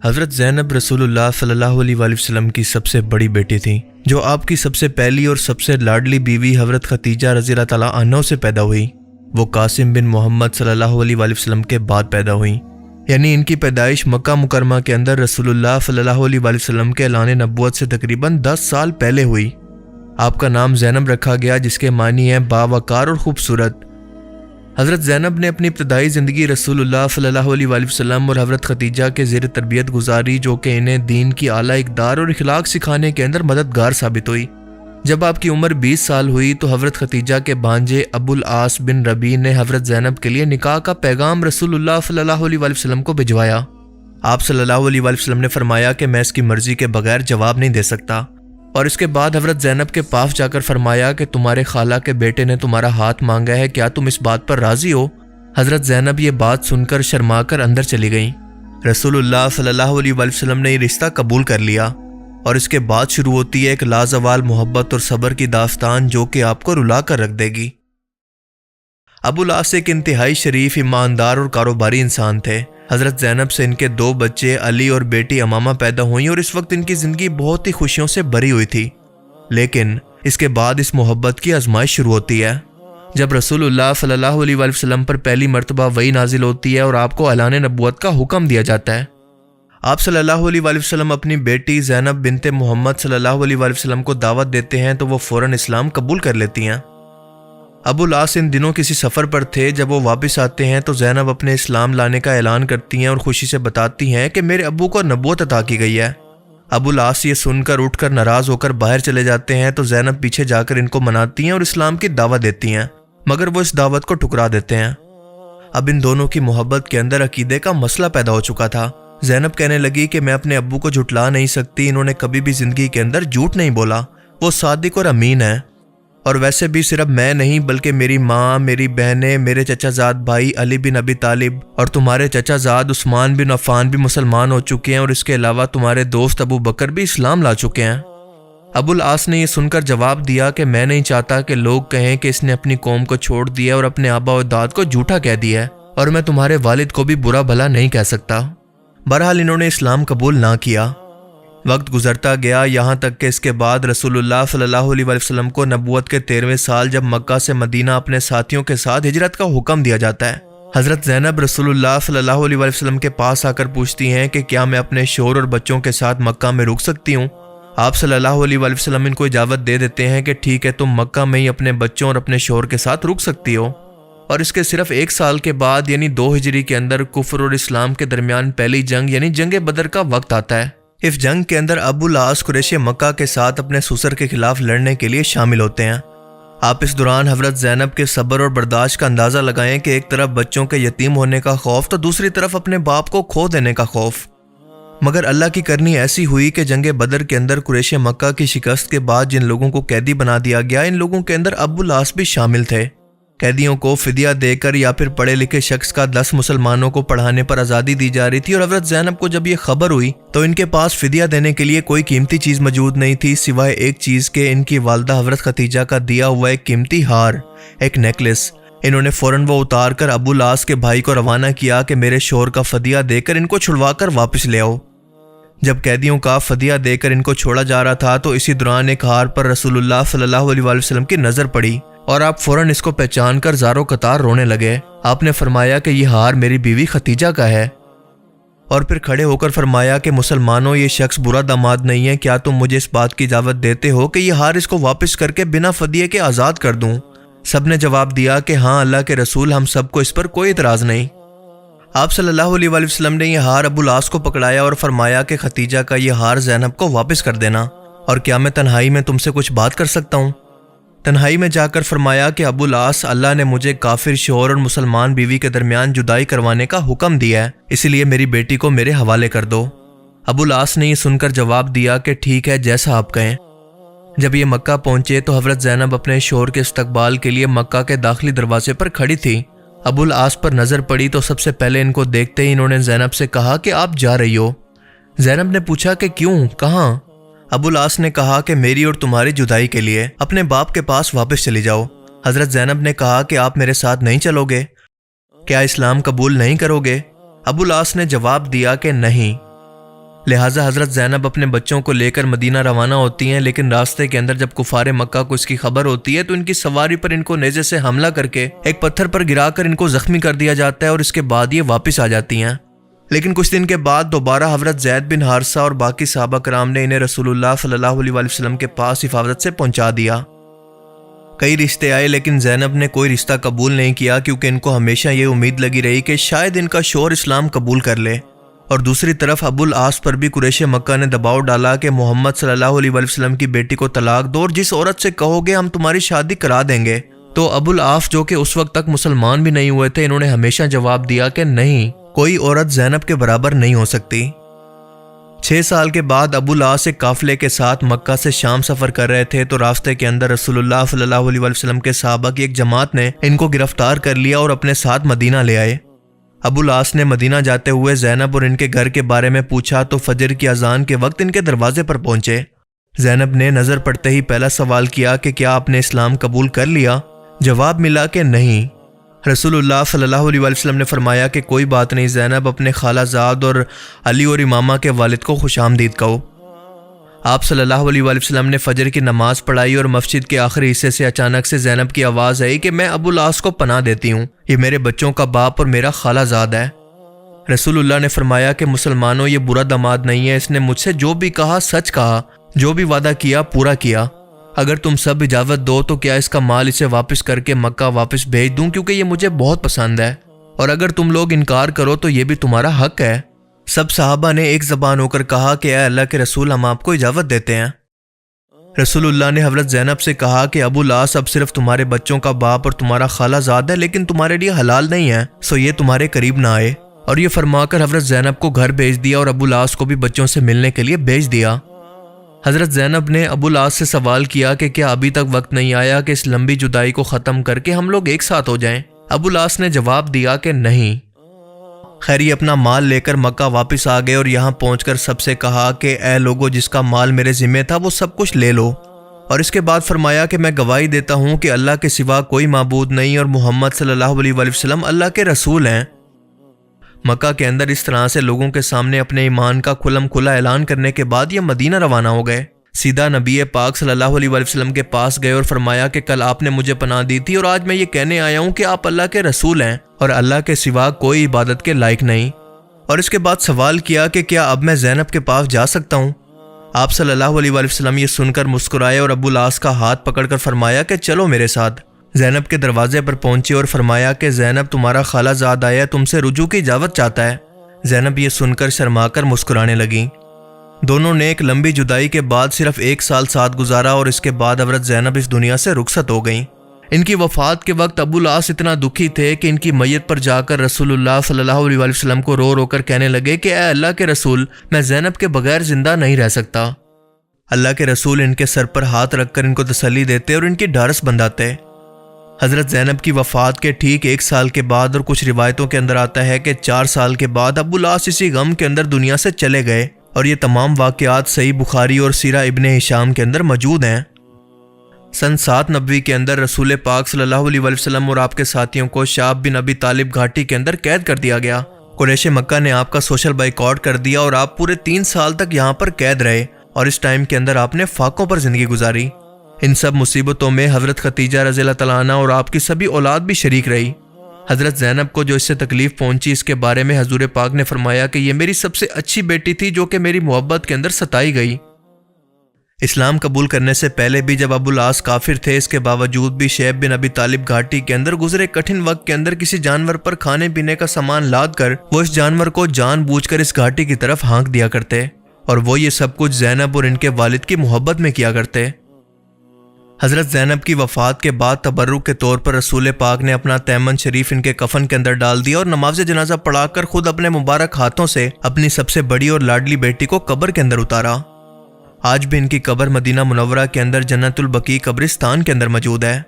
حضرت زینب رسول اللہ صلی اللہ علیہ وآلہ وسلم کی سب سے بڑی بیٹی تھیں، جو آپ کی سب سے پہلی اور سب سے لاڈلی بیوی حضرت خدیجہ رضی اللہ تعالیٰ عنہ سے پیدا ہوئی۔ وہ قاسم بن محمد صلی اللہ علیہ وآلہ وسلم کے بعد پیدا ہوئیں، یعنی ان کی پیدائش مکہ مکرمہ کے اندر رسول اللہ صلی اللہ علیہ وآلہ وسلم کے اعلان نبوت سے تقریباً 10 سال پہلے ہوئی۔ آپ کا نام زینب رکھا گیا، جس کے معنی ہیں باوقار اور خوبصورت۔ حضرت زینب نے اپنی ابتدائی زندگی رسول اللہ صلی اللہ علیہ وآلہ وسلم اور حضرت خدیجہ کے زیر تربیت گزاری، جو کہ انہیں دین کی اعلیٰ اقدار اور اخلاق سکھانے کے اندر مددگار ثابت ہوئی۔ جب آپ کی عمر 20 سال ہوئی تو حضرت خدیجہ کے بھانجے ابو العاص بن ربیع نے حضرت زینب کے لیے نکاح کا پیغام رسول اللہ صلی اللہ علیہ وآلہ وسلم کو بھجوایا۔ آپ صلی اللہ علیہ وآلہ وسلم نے فرمایا کہ میں اس کی مرضی کے بغیر جواب نہیں دے سکتا، اور اس کے بعد حضرت زینب کے پاس جا کر فرمایا کہ تمہارے خالہ کے بیٹے نے تمہارا ہاتھ مانگا ہے، کیا تم اس بات پر راضی ہو؟ حضرت زینب یہ بات سن کر شرما کر اندر چلی گئیں۔ رسول اللہ صلی اللہ علیہ وآلہ وسلم نے یہ رشتہ قبول کر لیا، اور اس کے بعد شروع ہوتی ہے ایک لازوال محبت اور صبر کی داستان، جو کہ آپ کو رلا کر رکھ دے گی۔ ابو العاص ایک انتہائی شریف، ایماندار اور کاروباری انسان تھے۔ حضرت زینب سے ان کے 2 بچے علی اور بیٹی امامہ پیدا ہوئیں، اور اس وقت ان کی زندگی بہت ہی خوشیوں سے بھری ہوئی تھی۔ لیکن اس کے بعد اس محبت کی آزمائش شروع ہوتی ہے، جب رسول اللہ صلی اللہ علیہ وآلہ وسلم پر پہلی مرتبہ وحی نازل ہوتی ہے اور آپ کو اعلان نبوت کا حکم دیا جاتا ہے۔ آپ صلی اللہ علیہ وآلہ وسلم اپنی بیٹی زینب بنت محمد صلی اللہ علیہ وآلہ وسلم کو دعوت دیتے ہیں تو وہ فوراً اسلام قبول کر لیتی ہیں۔ ابو العاص ان دنوں کسی سفر پر تھے۔ جب وہ واپس آتے ہیں تو زینب اپنے اسلام لانے کا اعلان کرتی ہیں اور خوشی سے بتاتی ہیں کہ میرے ابو کو نبوت عطا کی گئی ہے۔ ابو العاص یہ سن کر اٹھ کر ناراض ہو کر باہر چلے جاتے ہیں تو زینب پیچھے جا کر ان کو مناتی ہیں اور اسلام کی دعوت دیتی ہیں، مگر وہ اس دعوت کو ٹھکرا دیتے ہیں۔ اب ان دونوں کی محبت کے اندر عقیدے کا مسئلہ پیدا ہو چکا تھا۔ زینب کہنے لگی کہ میں اپنے ابو کو جھٹلا نہیں سکتی، انہوں نے کبھی بھی زندگی کے اندر جھوٹ نہیں بولا، وہ صادق اور امین ہے۔ اور ویسے بھی صرف میں نہیں بلکہ میری ماں، میری بہنیں، میرے چچا زاد بھائی علی بن ابی طالب اور تمہارے چچا زاد عثمان بن عفان بھی مسلمان ہو چکے ہیں، اور اس کے علاوہ تمہارے دوست ابو بکر بھی اسلام لا چکے ہیں۔ ابو العاص نے یہ سن کر جواب دیا کہ میں نہیں چاہتا کہ لوگ کہیں کہ اس نے اپنی قوم کو چھوڑ دیا اور اپنے آبا و اجداد کو جھوٹا کہہ دیا ہے، اور میں تمہارے والد کو بھی برا بھلا نہیں کہہ سکتا۔ بہرحال انہوں نے اسلام قبول نہ کیا۔ وقت گزرتا گیا، یہاں تک کہ اس کے بعد رسول اللہ صلی اللہ علیہ وآلہ وسلم کو نبوت کے 13ویں سال جب مکہ سے مدینہ اپنے ساتھیوں کے ساتھ ہجرت کا حکم دیا جاتا ہے، حضرت زینب رسول اللہ صلی اللہ علیہ وآلہ وسلم کے پاس آ کر پوچھتی ہیں کہ کیا میں اپنے شوہر اور بچوں کے ساتھ مکہ میں رک سکتی ہوں؟ آپ صلی اللہ علیہ وآلہ وسلم ان کو اجازت دے دیتے ہیں کہ ٹھیک ہے، تم مکہ میں ہی اپنے بچوں اور اپنے شوہر کے ساتھ رک سکتی ہو۔ اور اس کے صرف 1 سال کے بعد یعنی 2 ہجری کے اندر کفر اور اسلام کے درمیان پہلی جنگ یعنی جنگ بدر کا وقت آتا ہے۔ اس جنگ کے اندر ابو العاص قریش مکہ کے ساتھ اپنے سسر کے خلاف لڑنے کے لیے شامل ہوتے ہیں۔ آپ اس دوران حضرت زینب کے صبر اور برداشت کا اندازہ لگائیں کہ ایک طرف بچوں کے یتیم ہونے کا خوف تو دوسری طرف اپنے باپ کو کھو دینے کا خوف۔ مگر اللہ کی کرنی ایسی ہوئی کہ جنگ بدر کے اندر قریش مکہ کی شکست کے بعد جن لوگوں کو قیدی بنا دیا گیا، ان لوگوں کے اندر ابو العاص بھی شامل تھے۔ قیدیوں کو فدیہ دے کر یا پھر پڑھے لکھے شخص کا 10 مسلمانوں کو پڑھانے پر آزادی دی جا رہی تھی، اور حضرت زینب کو جب یہ خبر ہوئی تو ان کے پاس فدیہ دینے کے لیے کوئی قیمتی چیز موجود نہیں تھی سوائے ایک چیز کے، ان کی والدہ حضرت خدیجہ کا دیا ہوا ایک قیمتی ہار، ایک نیکلس۔ انہوں نے فوراً وہ اتار کر ابو العاص کے بھائی کو روانہ کیا کہ میرے شوہر کا فدیہ دے کر ان کو چھڑوا کر واپس لے آؤ۔ جب قیدیوں کا فدیہ دے کر ان کو چھوڑا جا رہا تھا تو اسی دوران ایک ہار پر رسول اللہ صلی اللہ علیہ وآلہ وسلم کی نظر پڑی، اور آپ فوراً اس کو پہچان کر زاروں قطار رونے لگے۔ آپ نے فرمایا کہ یہ ہار میری بیوی خدیجہ کا ہے، اور پھر کھڑے ہو کر فرمایا کہ مسلمانوں، یہ شخص برا داماد نہیں ہے، کیا تم مجھے اس بات کی اجازت دیتے ہو کہ یہ ہار اس کو واپس کر کے بنا فدیے کے آزاد کر دوں؟ سب نے جواب دیا کہ ہاں اللہ کے رسول، ہم سب کو اس پر کوئی اعتراض نہیں۔ آپ صلی اللہ علیہ وآلہ وسلم نے یہ ہار ابو العاص کو پکڑایا اور فرمایا کہ خدیجہ کا یہ ہار زینب کو واپس کر دینا، اور کیا میں تنہائی میں تم سے کچھ بات کر سکتا ہوں؟ تنہائی میں جا کر فرمایا کہ ابو العاص، اللہ نے مجھے کافر شوہر اور مسلمان بیوی کے درمیان جدائی کروانے کا حکم دیا ہے، اسی لیے میری بیٹی کو میرے حوالے کر دو۔ ابو العاص نے یہ سن کر جواب دیا کہ ٹھیک ہے، جیسا آپ کہیں۔ جب یہ مکہ پہنچے تو حضرت زینب اپنے شوہر کے استقبال کے لیے مکہ کے داخلی دروازے پر کھڑی تھی۔ ابو العاص پر نظر پڑی تو سب سے پہلے ان کو دیکھتے ہی انہوں نے زینب سے کہا کہ آپ جا رہی ہو؟ زینب نے پوچھا کہ کیوں، کہاں؟ ابو العاص نے کہا کہ میری اور تمہاری جدائی کے لیے اپنے باپ کے پاس واپس چلی جاؤ۔ حضرت زینب نے کہا کہ آپ میرے ساتھ نہیں چلو گے؟ کیا اسلام قبول نہیں کرو گے؟ ابو العاص نے جواب دیا کہ نہیں۔ لہٰذا حضرت زینب اپنے بچوں کو لے کر مدینہ روانہ ہوتی ہیں، لیکن راستے کے اندر جب کفار مکہ کو اس کی خبر ہوتی ہے تو ان کی سواری پر ان کو نیزے سے حملہ کر کے ایک پتھر پر گرا کر ان کو زخمی کر دیا جاتا ہے، اور اس کے بعد یہ واپس آ جاتی ہیں۔ لیکن کچھ دن کے بعد دوبارہ حضرت زید بن حارثہ اور باقی صحابہ کرام نے انہیں رسول اللہ صلی اللہ علیہ وسلم کے پاس حفاظت سے پہنچا دیا۔ کئی رشتے آئے لیکن زینب نے کوئی رشتہ قبول نہیں کیا، کیونکہ ان کو ہمیشہ یہ امید لگی رہی کہ شاید ان کا شوہر اسلام قبول کر لے۔ اور دوسری طرف ابو العاص پر بھی قریش مکہ نے دباؤ ڈالا کہ محمد صلی اللہ علیہ وسلم کی بیٹی کو طلاق دو، اور جس عورت سے کہو گے ہم تمہاری شادی کرا دیں گے۔ تو ابو العاص جو کہ اس وقت تک مسلمان بھی نہیں ہوئے تھے، انہوں نے ہمیشہ جواب دیا کہ نہیں، کوئی عورت زینب کے برابر نہیں ہو سکتی۔ 6 سال کے بعد ابو العاص ایک قافلے کے ساتھ مکہ سے شام سفر کر رہے تھے، تو راستے کے اندر رسول اللہ صلی اللہ علیہ وسلم کے صحابہ کی ایک جماعت نے ان کو گرفتار کر لیا اور اپنے ساتھ مدینہ لے آئے۔ ابو العاص نے مدینہ جاتے ہوئے زینب اور ان کے گھر کے بارے میں پوچھا تو فجر کی اذان کے وقت ان کے دروازے پر پہنچے۔ زینب نے نظر پڑتے ہی پہلا سوال کیا کہ کیا آپ نے اسلام قبول کر لیا؟ جواب ملا کہ نہیں۔ رسول اللہ صلی اللہ علیہ وسلم نے فرمایا کہ کوئی بات نہیں زینب، اپنے خالہ زاد اور علی اور امامہ کے والد کو خوش آمدید کہو۔ آپ صلی اللہ علیہ وسلم نے فجر کی نماز پڑھائی اور مسجد کے آخری حصے سے اچانک سے زینب کی آواز آئی کہ میں ابو العاص کو پناہ دیتی ہوں، یہ میرے بچوں کا باپ اور میرا خالہ زاد ہے۔ رسول اللہ نے فرمایا کہ مسلمانوں، یہ برا داماد نہیں ہے، اس نے مجھ سے جو بھی کہا سچ کہا، جو بھی وعدہ کیا پورا کیا۔ اگر تم سب اجازت دو تو کیا اس کا مال اسے واپس کر کے مکہ واپس بھیج دوں، کیونکہ یہ مجھے بہت پسند ہے، اور اگر تم لوگ انکار کرو تو یہ بھی تمہارا حق ہے۔ سب صحابہ نے ایک زبان ہو کر کہا کہ اے اللہ کے رسول، ہم آپ کو اجازت دیتے ہیں۔ رسول اللہ نے حضرت زینب سے کہا کہ ابو العاص اب صرف تمہارے بچوں کا باپ اور تمہارا خالہ زاد ہے، لیکن تمہارے لیے حلال نہیں ہے، سو یہ تمہارے قریب نہ آئے۔ اور یہ فرما کر حضرت زینب کو گھر بھیج دیا اور ابو العاص کو بھی بچوں سے ملنے کے لیے بھیج دیا۔ حضرت زینب نے ابو العاص سے سوال کیا کہ کیا ابھی تک وقت نہیں آیا کہ اس لمبی جدائی کو ختم کر کے ہم لوگ ایک ساتھ ہو جائیں؟ ابو العاص نے جواب دیا کہ نہیں۔ خیر یہ اپنا مال لے کر مکہ واپس آ گئے اور یہاں پہنچ کر سب سے کہا کہ اے لوگو، جس کا مال میرے ذمہ تھا وہ سب کچھ لے لو۔ اور اس کے بعد فرمایا کہ میں گواہی دیتا ہوں کہ اللہ کے سوا کوئی معبود نہیں اور محمد صلی اللہ علیہ وسلم اللہ کے رسول ہیں۔ مکہ کے اندر اس طرح سے لوگوں کے سامنے اپنے ایمان کا کھلم کھلا اعلان کرنے کے بعد یہ مدینہ روانہ ہو گئے۔ سیدھا نبی پاک صلی اللہ علیہ وسلم کے پاس گئے اور فرمایا کہ کل آپ نے مجھے پناہ دی تھی اور آج میں یہ کہنے آیا ہوں کہ آپ اللہ کے رسول ہیں اور اللہ کے سوا کوئی عبادت کے لائق نہیں۔ اور اس کے بعد سوال کیا کہ کیا اب میں زینب کے پاس جا سکتا ہوں؟ آپ صلی اللہ علیہ وسلم یہ سن کر مسکرائے اور ابو العاص کا ہاتھ پکڑ کر فرمایا کہ چلو میرے ساتھ۔ زینب کے دروازے پر پہنچے اور فرمایا کہ زینب، تمہارا خالہ زاد آیا تم سے رجوع کی اجازت چاہتا ہے۔ زینب یہ سن کر شرما کر مسکرانے لگیں۔ دونوں نے ایک لمبی جدائی کے بعد صرف 1 سال ساتھ گزارا اور اس کے بعد حضرت زینب اس دنیا سے رخصت ہو گئیں۔ ان کی وفات کے وقت ابو العاص اتنا دکھی تھے کہ ان کی میت پر جا کر رسول اللہ صلی اللہ علیہ وسلم کو رو رو کر کہنے لگے کہ اے اللہ کے رسول، میں زینب کے بغیر زندہ نہیں رہ سکتا۔ اللہ کے رسول ان کے سر پر ہاتھ رکھ کر ان کو تسلی دیتے اور ان کی ڈھارس بندھاتے۔ حضرت زینب کی وفات کے ٹھیک 1 سال کے بعد اور کچھ روایتوں کے اندر آتا ہے کہ 4 سال کے بعد ابو العاص اسی غم کے اندر دنیا سے چلے گئے، اور یہ تمام واقعات صحیح بخاری اور سیرہ ابن ہشام کے اندر موجود ہیں۔ سن 7 نبوی کے اندر رسول پاک صلی اللہ علیہ وسلم اور آپ کے ساتھیوں کو شعب بن ابی طالب گھاٹی کے اندر قید کر دیا گیا۔ قریش مکہ نے آپ کا سوشل بائیکاٹ کر دیا اور آپ پورے 3 سال تک یہاں پر قید رہے، اور اس ٹائم کے اندر آپ نے فاقوں پر زندگی گزاری۔ ان سب مصیبتوں میں حضرت خدیجہ رضی اللہ تعالیٰ عنہ اور آپ کی سبھی اولاد بھی شریک رہی۔ حضرت زینب کو جو اس سے تکلیف پہنچی، اس کے بارے میں حضور پاک نے فرمایا کہ یہ میری سب سے اچھی بیٹی تھی جو کہ میری محبت کے اندر ستائی گئی۔ اسلام قبول کرنے سے پہلے بھی جب ابو العاص کافر تھے، اس کے باوجود بھی شعیب بن ابی طالب گھاٹی کے اندر گزرے کٹھن وقت کے اندر کسی جانور پر کھانے پینے کا سامان لاد کر وہ اس جانور کو جان بوجھ کر اس گھاٹی کی طرف ہانک دیا کرتے، اور وہ یہ سب کچھ زینب اور ان کے والد کی محبت میں کیا کرتے۔ حضرت زینب کی وفات کے بعد تبرک کے طور پر رسول پاک نے اپنا تیمن شریف ان کے کفن کے اندر ڈال دیا اور نماز جنازہ پڑھا کر خود اپنے مبارک ہاتھوں سے اپنی سب سے بڑی اور لاڈلی بیٹی کو قبر کے اندر اتارا۔ آج بھی ان کی قبر مدینہ منورہ کے اندر جنت البقیع قبرستان کے اندر موجود ہے۔